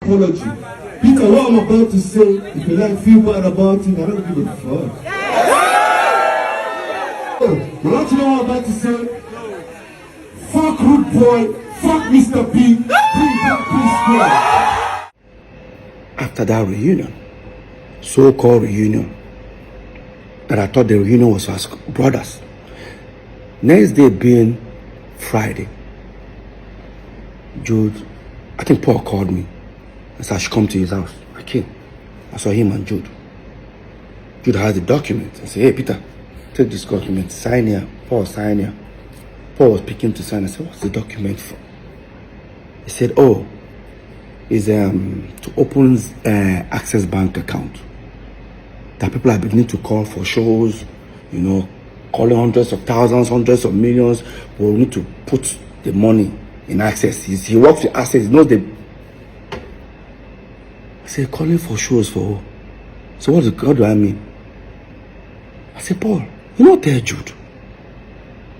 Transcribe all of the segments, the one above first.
apology. Peter, what I'm about to say, if you like feel bad about it, I don't give a fuck. You want to know what I'm about to say? Fuck Rude Boy, fuck Mr. P, bring back P-Square. After that reunion, so-called reunion, that I thought the reunion was as brothers. Next day being Friday, Jude, I think Paul called me and said I should come to his house. I came. I saw him and Jude. Jude has the document. I said, hey Peter, take this document, sign here. Paul, sign here. Paul was picking to sign. I said, what's the document for? He said, oh, it's to open Access Bank account. That people are beginning to call for shows, you know, calling hundreds of thousands, hundreds of millions. But we need to put the money in Access. He works with Access. He knows the. I said, calling for shows for who? So what do I mean? I said, Paul, you're not there, Jude.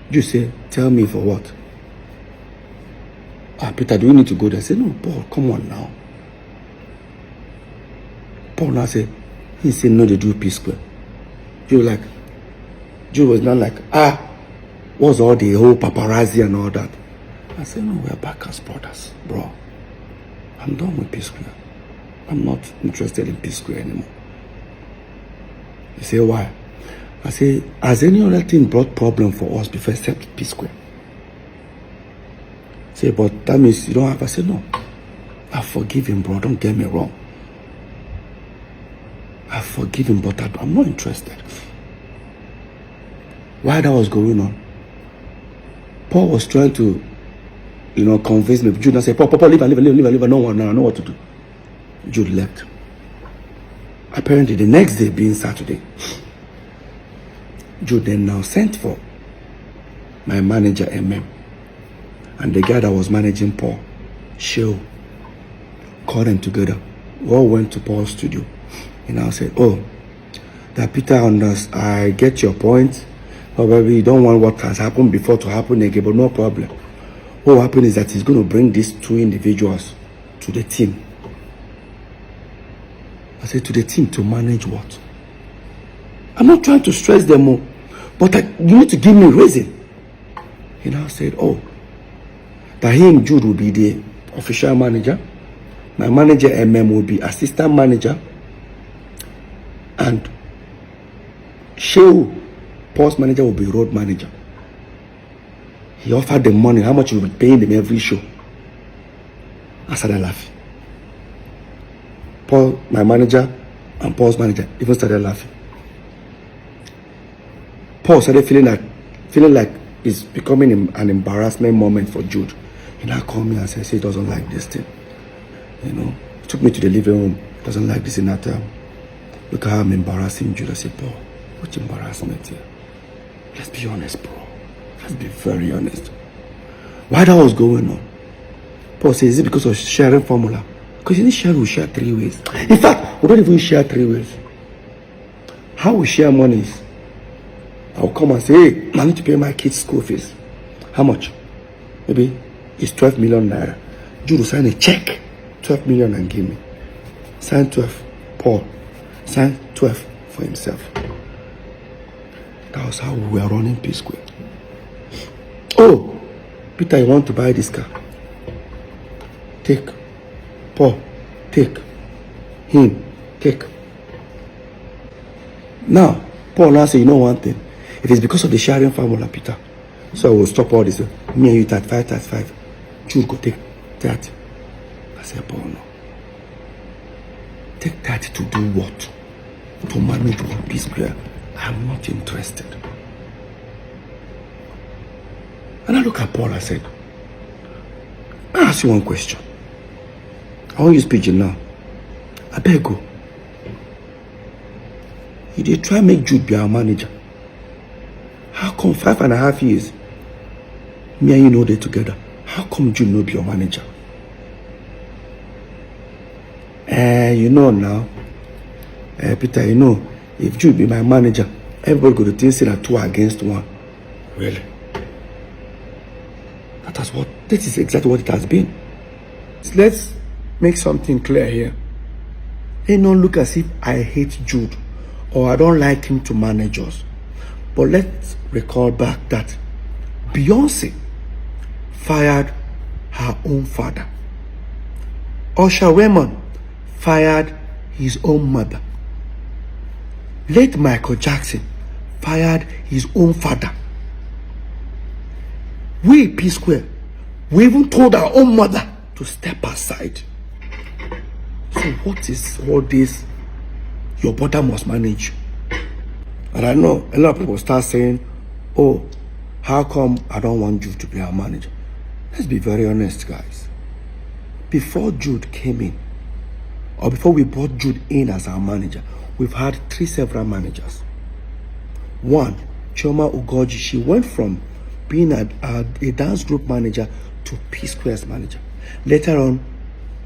You say, tell me for what? Ah, Peter, do we need to go there? I said, no, Paul, come on now. Paul now said, he said, no, they do P-Square. Jude was not like, what's all the whole paparazzi and all that? I said, no, we're back as brothers, bro. I'm done with P-Square. I'm not interested in P-Square anymore. He said, why? I say, has any other thing brought problem for us before except P-Square? Say, but that means you don't have. I said, no. I forgive him, bro. Don't get me wrong. I forgive him, but I'm not interested. While that was going on, Paul was trying to, you know, convince me. Jude said, Paul, leave. I know what to do. Jude left. Apparently, the next day being Saturday, Jude then now sent for my manager, MM, and the guy that was managing Paul, Sheo, called them together. We all went to Paul's studio. And I said, oh, that Peter I get your point. However, you don't want what has happened before to happen again, but no problem. What will happen is that he's going to bring these two individuals to the team. I said, to the team to manage what? I'm not trying to stress them more, but you need to give me a reason. He now said, oh, that he and Jude will be the official manager. My manager, MM, will be assistant manager. And Sheo, Paul's manager, will be road manager. He offered them money, how much he will be paying them every show. I started laughing. Paul, my manager, and Paul's manager even started laughing. Paul started feeling like it's becoming an embarrassment moment for Jude. He now called me and said, he doesn't like this thing. You know, he took me to the living room. He doesn't like this in that time. Look at how I'm embarrassing Jude. I said, Paul, what embarrassment here? Let's be honest, bro. Let's be very honest. Why that was going on? Paul says, is it because of sharing formula? Because in this share, we share 3 ways. In fact, we don't even share 3 ways. How we share money is, I'll come and say, hey, I need to pay my kids' school fees. How much? Maybe it's 12 million naira. Jude will sign a check, 12 million, and give me. Sign 12, Paul. Sign 12 for himself. That was how we were running P-Square. Oh, Peter, you want to buy this car? Take. Paul, take. Him, take. Now, Paul now say, you know one thing. It is because of the sharing formula, Peter. So I will stop all this. Me and you 35. Jude go take 30. I said, Paul, no. Take 30 to do what? To manage one P-Square. I'm not interested. And I look at Paul, I said, I ask you one question. I won't use pigeon now. I beg you. You did try make Jude be our manager. How come 5.5 years, me and you know they together? How come Jude no be your manager? You know now, Peter, you know, if Jude be my manager, everybody go to think say that 2 against 1. Really? That is exactly what it has been. So let's make something clear here. It don't look as if I hate Jude or I don't like him to manage us. But let's recall back that Beyonce fired her own father. Usher Raymond fired his own mother. Late Michael Jackson fired his own father. We, P Square, we even told our own mother to step aside. So what is all this? Your brother must manage. And I know a lot of people start saying, oh, how come I don't want Jude to be our manager? Let's be very honest, guys. Before Jude came in, or before we brought Jude in as our manager, we've had several managers. One, Chioma Ugoji, she went from being a dance group manager to P Square's manager. Later on,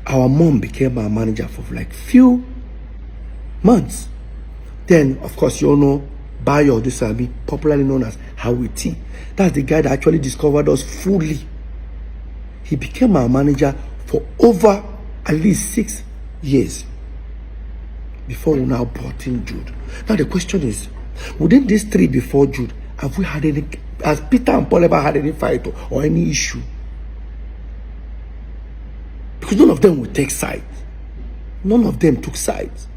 our mom became our manager for like few months. Then, of course, you all know Bayo Dusabi, popularly known as Howie T. That's the guy that actually discovered us fully. He became our manager for over at least 6 years before we now brought in Jude. Now the question is, within these 3 before Jude, have we had any, has Peter and Paul ever had any fight or any issue? Because none of them would take sides. None of them took sides.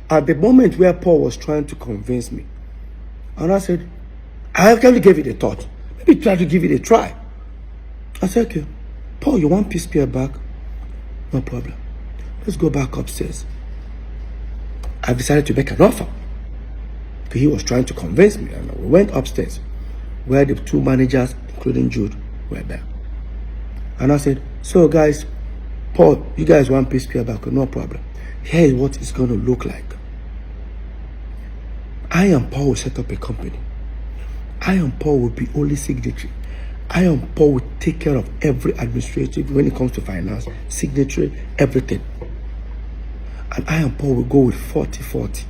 At the moment where Paul was trying to convince me, and I said, I actually gave it a thought. Maybe try to give it a try. I said, okay, Paul, you want P Square back? No problem. Let's go back upstairs. I've decided to make an offer. Because he was trying to convince me. And we went upstairs where the 2 managers, including Jude, were there. And I said, so guys, Paul, you guys want P Square back? No problem. Here is what it's going to look like. I and Paul will set up a company. I and Paul will be only signatory. I and Paul will take care of every administrative when it comes to finance, signatory, everything. And I and Paul will go with 40-40.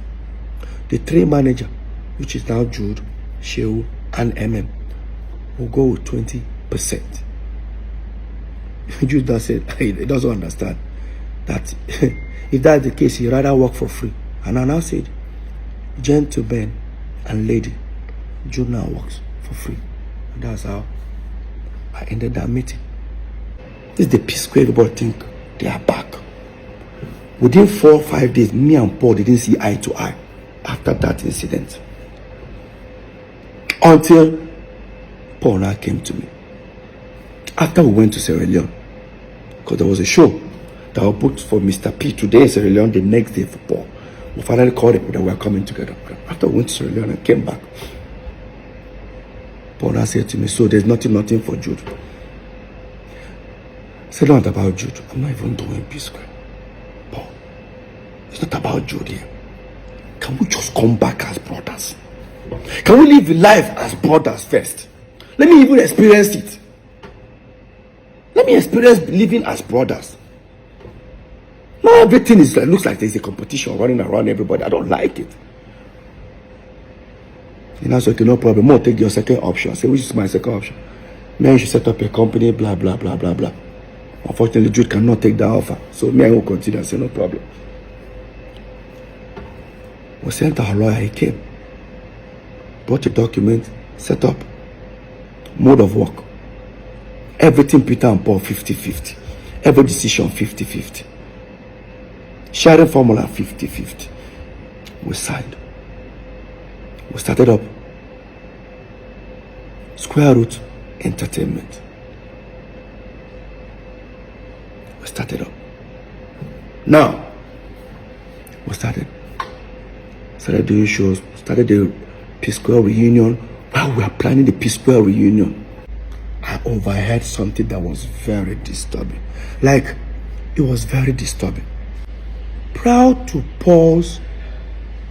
The 3 manager, which is now Jude, Shehu, and MM, will go with 20%. Jude does say he doesn't understand that if that's the case, he'd rather work for free. And I now said, gentlemen and lady, Jude now works for free. And that's how I ended that meeting. This is the P Square everybody think they are back. Within 4 or 5 days, me and Paul didn't see eye to eye after that incident. Until Paul now came to me. After we went to Sierra Leone, because there was a show that was booked for Mr. P today in Sierra Leone, the next day for Paul. We finally called him that we were coming together. After we went to Sierra Leone and came back, Paul now said to me, so there's nothing for Jude. I said, not about Jude. I'm not even doing P Square. Paul, it's not about Jude here. Can we just come back as brothers? Can we live life as brothers first? Let me even experience it. Let me experience living as brothers. Now everything is like, looks like there's a competition running around everybody. I don't like it. And I said, okay, no problem. More take your second option. I said, which is my second option? Man, you should set up a company, blah, blah, blah, blah, blah. Unfortunately, Jude cannot take that offer. So me, I will continue. I said, no problem. We sent our lawyer, he came. Brought a document, set up, mode of work. Everything Peter and Paul 50-50. Every decision 50-50. Sharing formula 50-50. We signed. We started up Square Root Entertainment. We started up. Now, we started doing shows, started the P Square reunion. While we were planning the P Square reunion, I overheard something that was very disturbing. Like, it was very disturbing. Proud to Paul's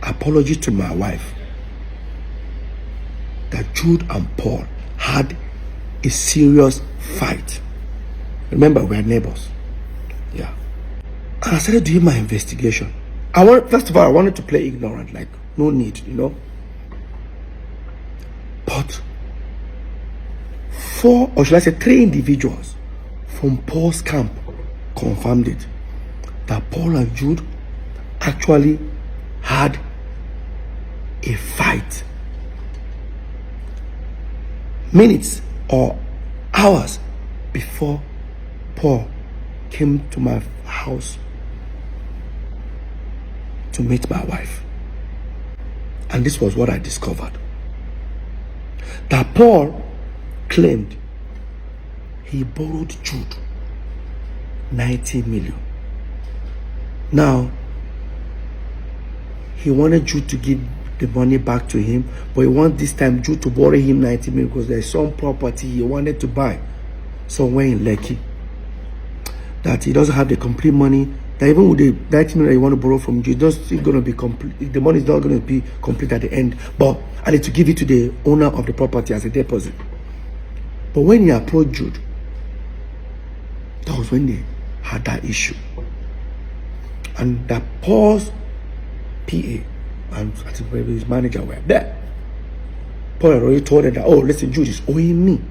apology to my wife that Jude and Paul had a serious fight. Remember, we're neighbors. Yeah. And I started doing my investigation. First of all, I wanted to play ignorant, like, no need, you know. But 4, or should I say 3 individuals from Paul's camp confirmed it, that Paul and Jude actually had a fight minutes or hours before Paul came to my house to meet my wife. And this was what I discovered. That Paul claimed he borrowed Jude 90 million. Now, he wanted Jude to give the money back to him, but he wanted this time Jude to borrow him 90 million because there's some property he wanted to buy somewhere in Lekki that he doesn't have the complete money. That even with the 90 million you want to borrow from Jude, it's still going to be complete. The money is not going to be complete at the end, but I need to give it to the owner of the property as a deposit. But when he approached Jude, that was when they had that issue. And that Paul's PA and I think maybe his manager were there. Paul had already told them that, oh, listen, Jude is owing me.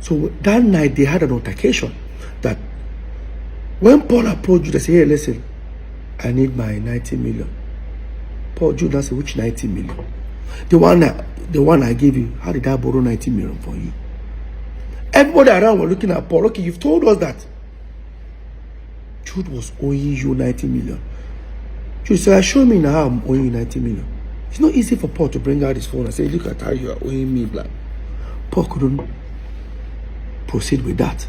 So that night they had an altercation that when Paul approached Jude, they said, hey, listen, I need my 90 million. Paul, Jude, I said, which 90 million? The one I gave you, how did I borrow 90 million for you? Everybody around were looking at Paul. Okay, you've told us that Jude was owing you 90 million. Jude said, show me now I'm owing you 90 million. It's not easy for Paul to bring out his phone and say, look at how you are owing me, black. Paul couldn't proceed with that.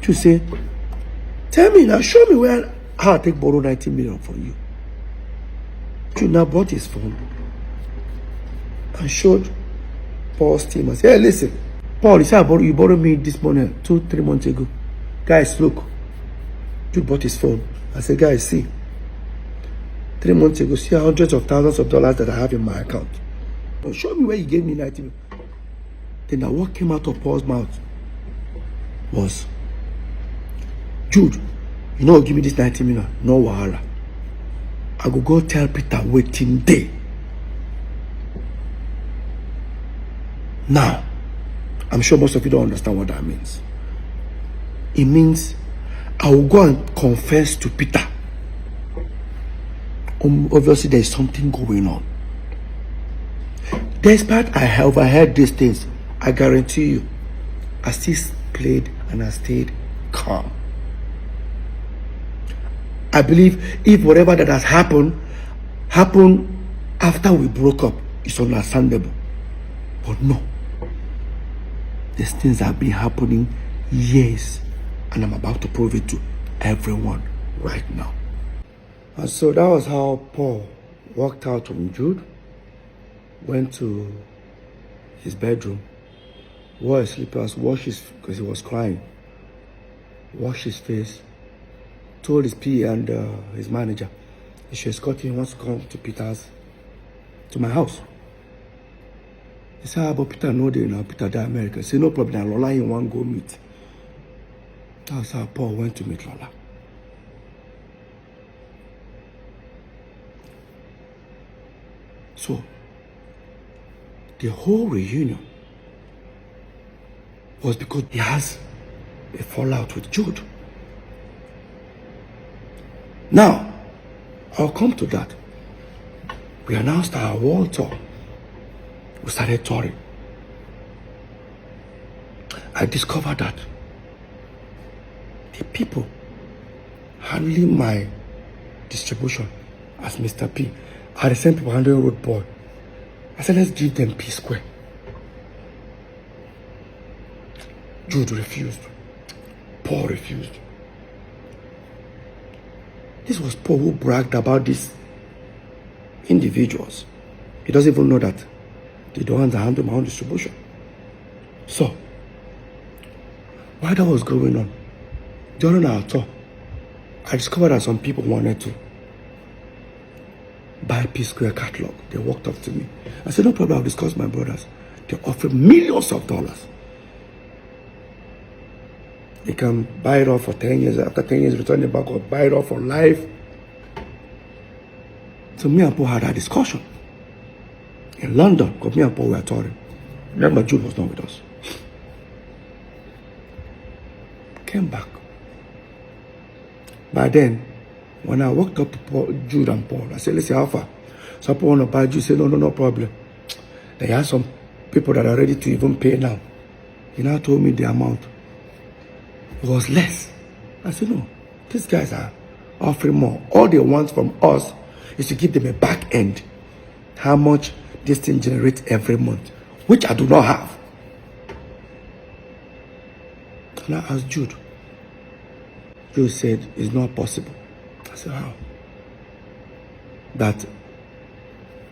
Jude said, tell me now, show me how I take borrow 90 million from you. Jude now brought his phone and showed Paul's team and said, hey, listen, Paul, you said you borrowed me this money 2-3 months ago. Guys, look. Jude bought his phone. I said, guys, see. 3 months ago, see hundreds of thousands of dollars that I have in my account. But show me where you gave me 90 million. Then now what came out of Paul's mouth was, Jude, you know, give me this 90 million. No wahala. I go tell Peter waiting day. Now, I'm sure most of you don't understand what that means. It means I will go and confess to Peter. Obviously, there is something going on. Despite I overheard these things, I guarantee you, I still played and I stayed calm. I believe if whatever that has happened after we broke up, it's understandable. But no. These things have been happening years, and I'm about to prove it to everyone right now. And so that was how Paul walked out from Jude, went to his bedroom, wore his slippers, washed his, because he was crying, washed his face, told his PA and his manager, he should escort him, wants to come to my house. He said, but Peter no day now, Peter the American. Say no problem, Lola in one go meet. That's how Paul went to meet Lola. So the whole reunion was because he has a fallout with Jude. Now, I'll come to that. We announced our world tour. We started touring. I discovered that the people handling my distribution as Mr. P are the same people handling Road Boy. I said, let's give them P Square. Jude refused. Paul refused. This was Paul who bragged about these individuals. He doesn't even know that they don't handle my own distribution. So, while that was going on, during our tour, I discovered that some people wanted to buy P Square catalog. They walked up to me. I said, no problem, I'll discuss with my brothers. They offered millions of dollars. They can buy it off for 10 years. After 10 years, return it back or buy it off for life. So me and Paul had a discussion in London, because me and Paul were touring. Remember, Jude was not with us. Came back. By then, when I walked up to Jude and Paul, I said, listen, how far? Some people want to buy Jude. Say, no problem. They have some people that are ready to even pay now. He now told me the amount. It was less. I said, no, these guys are offering more. All they want from us is to give them a back end. How much this thing generates every month, which I do not have. And I asked Jude. Jude said, it's not possible. I said, how? That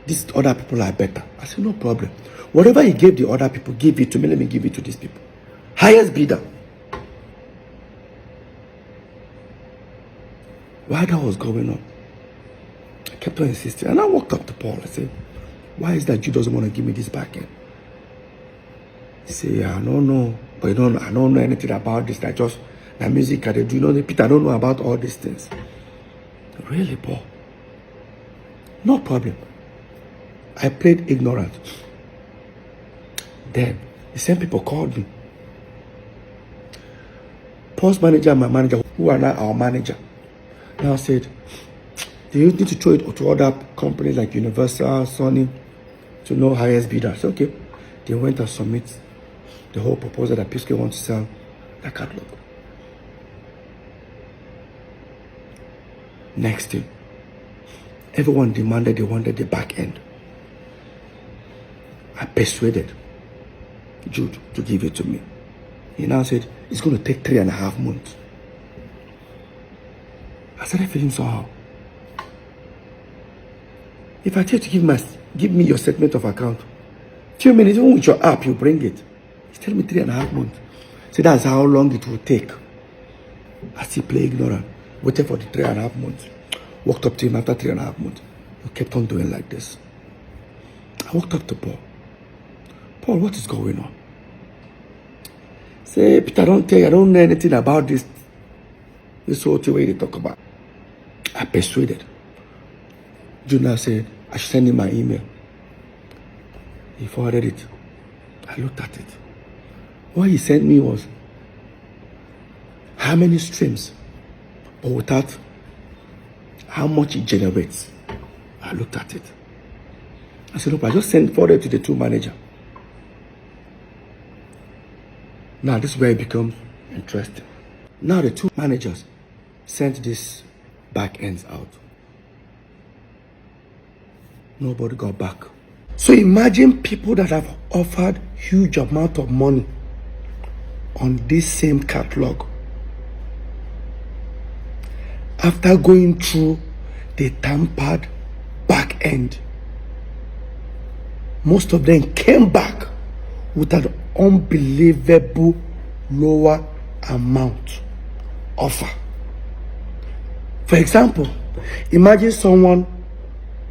these other people are better. I said, no problem. Whatever he gave the other people, give it to me. Let me give it to these people. Highest bidder. While that was going on, I kept on insisting. And I walked up to Paul. I said, why is that Jude doesn't want to give me this back end? He said, I don't know. But I don't know anything about this. That just the music that they do. You know, Peter, I don't know about all these things. Really, Paul? No problem. I played ignorant. Then the same people called me. Paul's manager and my manager, who are now our manager, now said, do you need to throw it to other companies like Universal, Sony, to know highest bidder? I said, okay. They went and submit the whole proposal that P-Square wants to sell the catalog. Next thing, everyone demanded, they wanted the back end. I persuaded Jude to give it to me. He now said, it's going to take 3.5 months. I started feeling somehow. If I tell you to give me your statement of account, few minutes, even with your app, you bring it. He's telling me 3.5 months. So that's how long it will take. I still play ignorant. Waited for the 3.5 months. Walked up to him after 3.5 months. He kept on doing like this. I walked up to Paul. Paul, what is going on? Say, Peter, I don't know anything about this whole thing where they talk about. I persuaded. Junior said, I should send him my email. He forwarded it. I looked at it. What he sent me was how many streams, but without how much it generates. I looked at it. I said, look, I just forwarded to the two manager. Now this is where it becomes interesting. Now the two managers sent this back ends out. Nobody got back. So imagine people that have offered huge amount of money on this same catalog. After going through the tampered back end, most of them came back with an unbelievable lower amount offer. For example, imagine someone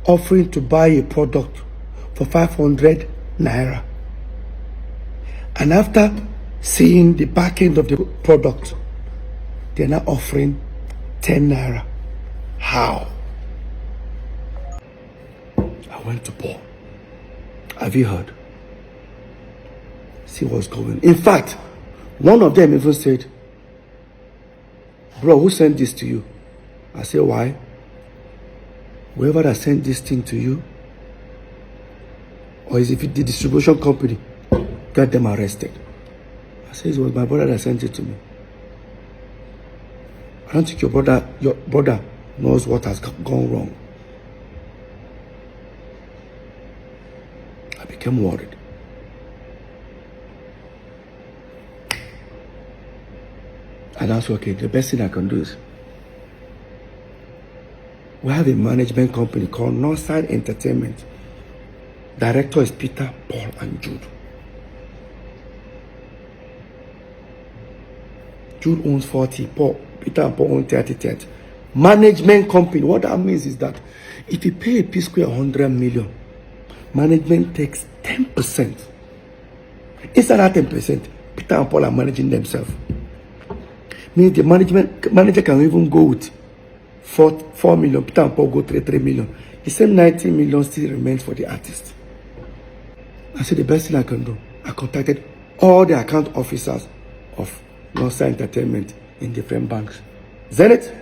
offering to buy a product for 500 naira, and after seeing the back end of the product, they're now offering 10 naira. How? I went to Paul. Have you heard? See what's going on. In fact, one of them even said, bro, who sent this to you? I said, why? Whoever that sent this thing to you, or is it the distribution company, got them arrested. I said, it was my brother that sent it to me. I don't think your brother knows what has gone wrong. I became worried. And that's okay. The best thing I can do is, we have a management company called Northside Entertainment. Director is Peter, Paul, and Jude. Jude owns 40, Peter and Paul own 30. Management company. What that means is that if you pay a P-Square 100 million, management takes 10%. Instead of 10%, Peter and Paul are managing themselves. Means the manager can even go with 4 million, Peter and Paul go 3 million. The same 90 million still remains for the artist. I said the best thing I can do, I contacted all the account officers of Northside Entertainment in different banks. Zenith,